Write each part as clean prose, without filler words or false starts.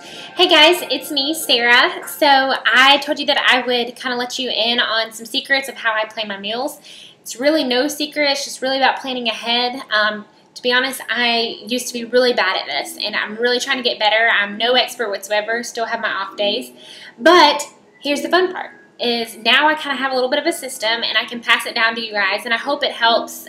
Hey guys, it's me, Sarah. So I told you that I would kind of let you in on some secrets of how I plan my meals. It's really no secret, it's just really about planning ahead. To be honest, I used to be really bad at this, and I'm really trying to get better. I'm no expert whatsoever, still have my off days. But here's the fun part, is now I kind of have a little bit of a system, and I can pass it down to you guys, and I hope it helps.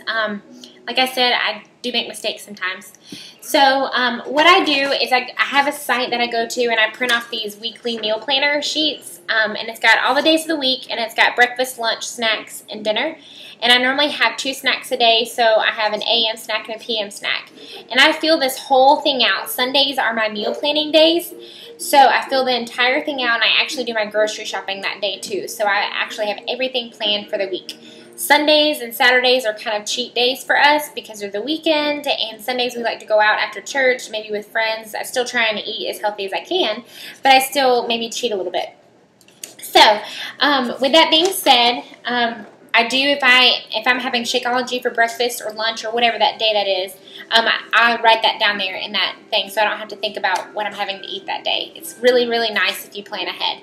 Like I said, I do make mistakes sometimes. So what I do is I have a site that I go to, and I print off these weekly meal planner sheets, and it's got all the days of the week, and it's got breakfast, lunch, snacks, and dinner. And I normally have 2 snacks a day, so I have an AM snack and a PM snack. And I fill this whole thing out. Sundays are my meal planning days, so I fill the entire thing out, and I actually do my grocery shopping that day too. So I actually have everything planned for the week. Sundays and Saturdays are kind of cheat days for us because they're the weekend, and Sundays we like to go out after church, maybe with friends. I'm still trying to eat as healthy as I can, but I still maybe cheat a little bit. So, with that being said, I do, if I'm having Shakeology for breakfast or lunch or whatever that day that is, I write that down there in that thing so I don't have to think about what I'm having to eat that day. It's really, really nice if you plan ahead.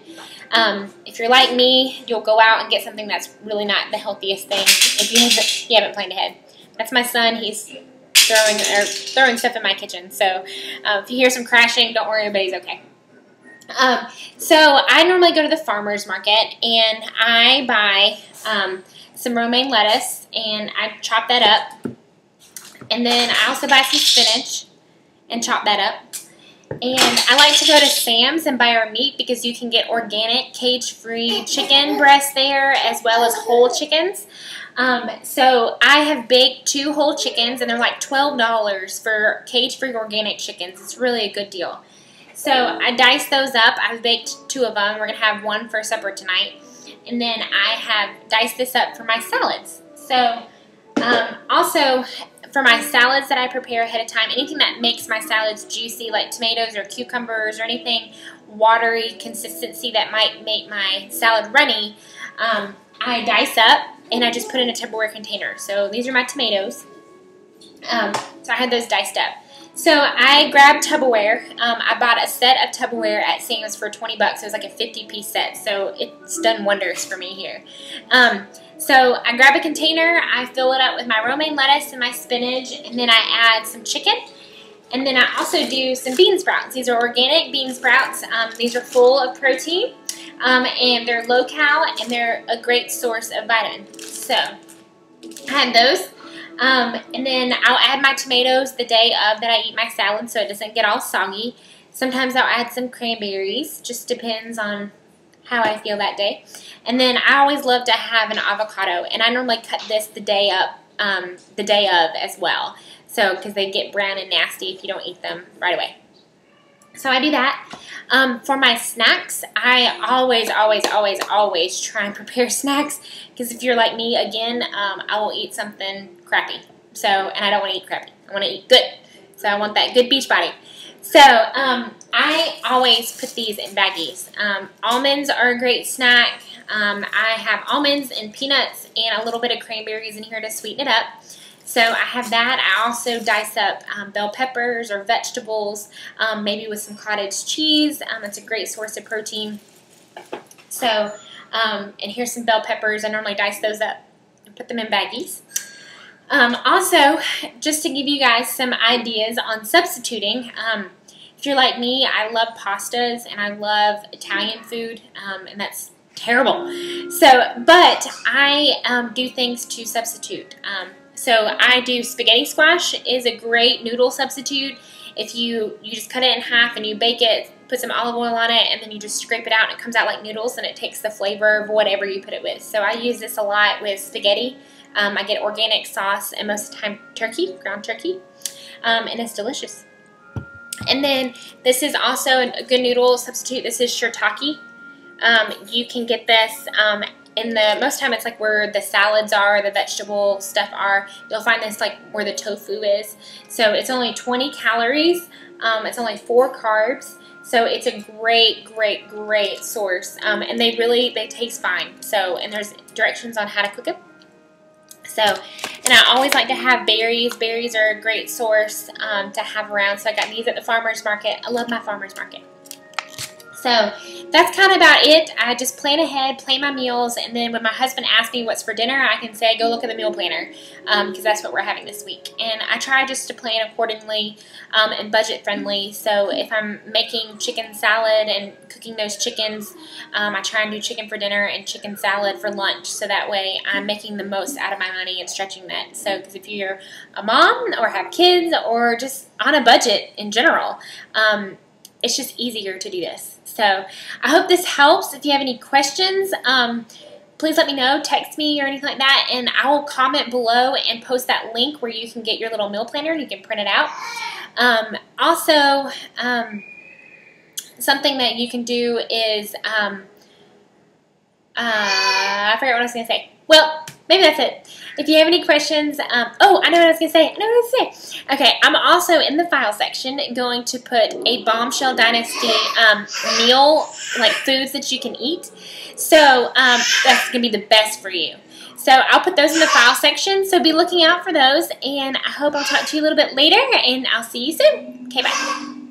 If you're like me, you'll go out and get something that's really not the healthiest thing if you haven't planned ahead. That's my son. He's throwing stuff in my kitchen. So if you hear some crashing, don't worry, everybody's okay. So I normally go to the farmer's market, and I buy some romaine lettuce, and I chop that up. And then I also buy some spinach and chop that up. And I like to go to Sam's and buy our meat because you can get organic, cage-free chicken breasts there as well as whole chickens. So I have baked 2 whole chickens, and they're like $12 for cage-free organic chickens. It's really a good deal. So I diced those up. I've baked 2 of them. We're going to have one for supper tonight. And then I have diced this up for my salads. So also for my salads that I prepare ahead of time, anything that makes my salads juicy, like tomatoes or cucumbers or anything watery consistency that might make my salad runny, I dice up and I just put in a Tupperware container. So these are my tomatoes. So I had those diced up. So I grabbed Tupperware. I bought a set of Tupperware at Sam's for 20 bucks. It was like a 50-piece set, so it's done wonders for me here. So I grab a container, I fill it up with my romaine lettuce and my spinach, and then I add some chicken. And then I also do some bean sprouts. These are organic bean sprouts. These are full of protein, and they're low-cal, and they're a great source of vitamins. So I had those. And then I'll add my tomatoes the day of that I eat my salad so it doesn't get all soggy. Sometimes I'll add some cranberries, just depends on how I feel that day. And then I always love to have an avocado, and I normally cut this the day of as well. So, because they get brown and nasty if you don't eat them right away. So I do that. For my snacks, I always try and prepare snacks, because if you're like me, again, I will eat something crappy. So, and I don't want to eat crappy. I want to eat good. So I want that good beach body. So I always put these in baggies. Almonds are a great snack. I have almonds and peanuts and a little bit of cranberries in here to sweeten it up. So I have that. I also dice up bell peppers or vegetables, maybe with some cottage cheese. It's a great source of protein. So, and here's some bell peppers. I normally dice those up and put them in baggies. Also, just to give you guys some ideas on substituting, if you're like me, I love pastas and I love Italian food, and that's terrible. So, but I do things to substitute. So I do spaghetti squash is a great noodle substitute. If you just cut it in half and you bake it, put some olive oil on it, and then you just scrape it out and it comes out like noodles, and it takes the flavor of whatever you put it with. So I use this a lot with spaghetti. I get organic sauce and most of the time turkey, ground turkey, and it's delicious. And then this is also a good noodle substitute. This is shiitake. You can get this most time it's like where the salads are, the vegetable stuff are. You'll find this like where the tofu is. So it's only 20 calories. It's only 4 carbs. So it's a great source. And they taste fine. So, and there's directions on how to cook it. So, and I always like to have berries. Berries are a great source to have around. So I got these at the farmer's market. I love my farmer's market. So that's kind of about it. I just plan ahead, plan my meals, and then when my husband asks me what's for dinner, I can say, go look at the meal planner, because that's what we're having this week. And I try just to plan accordingly and budget friendly. So if I'm making chicken salad and cooking those chickens, I try and do chicken for dinner and chicken salad for lunch. So that way I'm making the most out of my money and stretching that. So because if you're a mom or have kids or just on a budget in general, it's just easier to do this. So I hope this helps. If you have any questions, please let me know. Text me or anything like that, and I will comment below and post that link where you can get your little meal planner and you can print it out. Also, something that you can do is, I forgot what I was going to say. Well, maybe that's it. If you have any questions, oh, I know what I was going to say. Okay, I'm also in the file section going to put a Bombshell Dynasty meal, like foods that you can eat. So that's going to be the best for you. So I'll put those in the file section, so be looking out for those. And I hope I'll talk to you a little bit later, and I'll see you soon. Okay, bye.